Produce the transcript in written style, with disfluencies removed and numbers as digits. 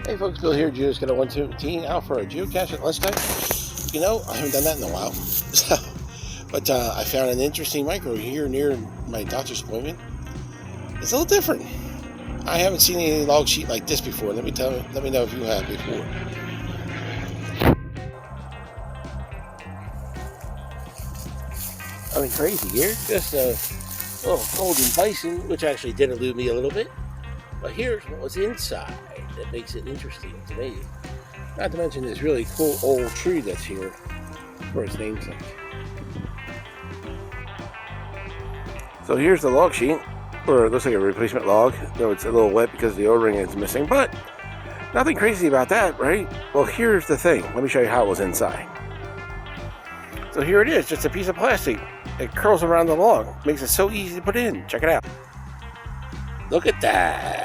Hey folks, Bill here, Geocaching 117 out for a geocaching lunchtime. You know, I haven't done that in a while. But I found an interesting micro here near my doctor's appointment. It's a little different. I haven't seen any log sheet like this before. Let me know if you have before. I mean, crazy here. Just a little golden bison, which actually did elude me a little bit. But here's what was inside that makes it interesting to me. Not to mention this really cool old tree that's here for its namesake. So here's the log sheet, or it looks like a replacement log, though it's a little wet because the O-ring is missing, but nothing crazy about that, right? Well, here's the thing. Let me show you how it was inside. So here it is, just a piece of plastic. It curls around the log, makes it so easy to put in. Check it out. Look at that.